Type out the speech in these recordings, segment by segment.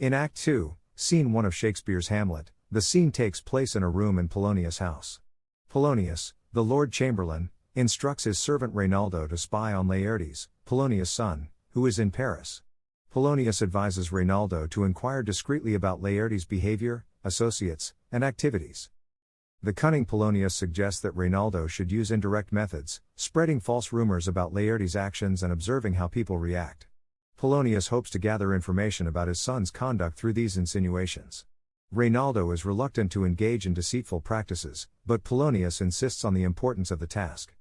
In Act 2, Scene 1 of Shakespeare's Hamlet, the scene takes place in a room in Polonius' house. Polonius, the Lord Chamberlain, instructs his servant Reynaldo to spy on Laertes, Polonius' son, who is in Paris. Polonius advises Reynaldo to inquire discreetly about Laertes' behavior, associates, and activities. The cunning Polonius suggests that Reynaldo should use indirect methods, spreading false rumors about Laertes' actions and observing how people react. Polonius hopes to gather information about his son's conduct through these insinuations. Reynaldo is reluctant to engage in deceitful practices, but Polonius insists on the importance of the task.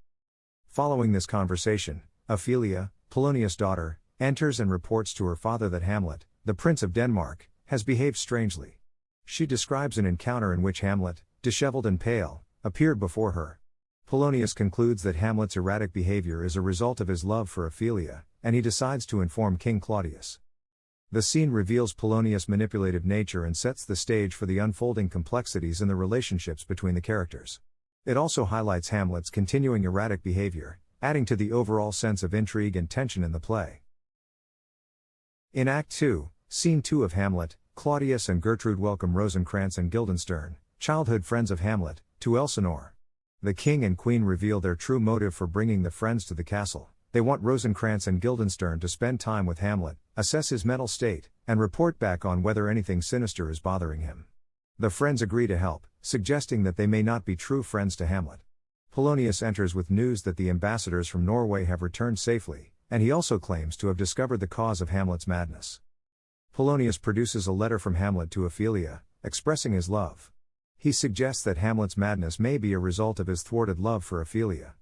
Following this conversation, Ophelia, Polonius' daughter, enters and reports to her father that Hamlet, the Prince of Denmark, has behaved strangely. She describes an encounter in which Hamlet, disheveled and pale, appeared before her. Polonius concludes that Hamlet's erratic behavior is a result of his love for Ophelia, and he decides to inform King Claudius. The scene reveals Polonius' manipulative nature and sets the stage for the unfolding complexities in the relationships between the characters. It also highlights Hamlet's continuing erratic behavior, adding to the overall sense of intrigue and tension in the play. In Act 2, Scene 2 of Hamlet, Claudius and Gertrude welcome Rosencrantz and Guildenstern, childhood friends of Hamlet, to Elsinore. The king and queen reveal their true motive for bringing the friends to the castle. They want Rosencrantz and Guildenstern to spend time with Hamlet, assess his mental state, and report back on whether anything sinister is bothering him. The friends agree to help, suggesting that they may not be true friends to Hamlet. Polonius enters with news that the ambassadors from Norway have returned safely, and he also claims to have discovered the cause of Hamlet's madness. Polonius produces a letter from Hamlet to Ophelia, expressing his love. He suggests that Hamlet's madness may be a result of his thwarted love for Ophelia.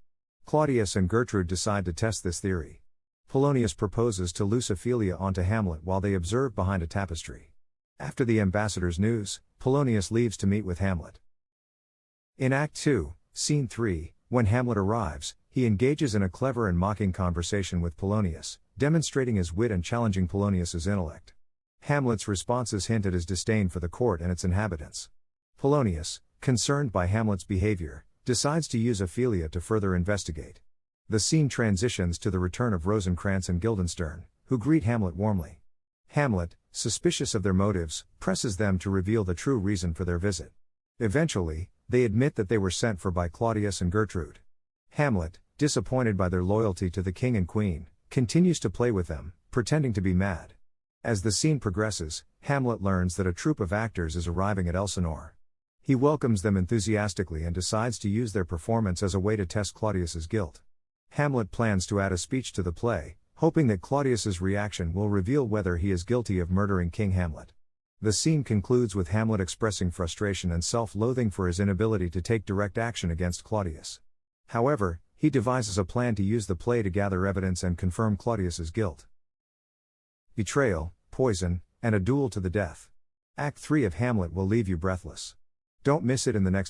Claudius and Gertrude decide to test this theory. Polonius proposes to loose Ophelia onto Hamlet while they observe behind a tapestry. After the ambassador's news, Polonius leaves to meet with Hamlet. In Act 2, Scene 3, when Hamlet arrives, he engages in a clever and mocking conversation with Polonius, demonstrating his wit and challenging Polonius's intellect. Hamlet's responses hint at his disdain for the court and its inhabitants. Polonius, concerned by Hamlet's behavior, decides to use Ophelia to further investigate. The scene transitions to the return of Rosencrantz and Guildenstern, who greet Hamlet warmly. Hamlet, suspicious of their motives, presses them to reveal the true reason for their visit. Eventually, they admit that they were sent for by Claudius and Gertrude. Hamlet, disappointed by their loyalty to the king and queen, continues to play with them, pretending to be mad. As the scene progresses, Hamlet learns that a troupe of actors is arriving at Elsinore. He welcomes them enthusiastically and decides to use their performance as a way to test Claudius's guilt. Hamlet plans to add a speech to the play, hoping that Claudius's reaction will reveal whether he is guilty of murdering King Hamlet. The scene concludes with Hamlet expressing frustration and self-loathing for his inability to take direct action against Claudius. However, he devises a plan to use the play to gather evidence and confirm Claudius's guilt. Betrayal, poison, and a duel to the death. Act 3 of Hamlet will leave you breathless. Don't miss it in the next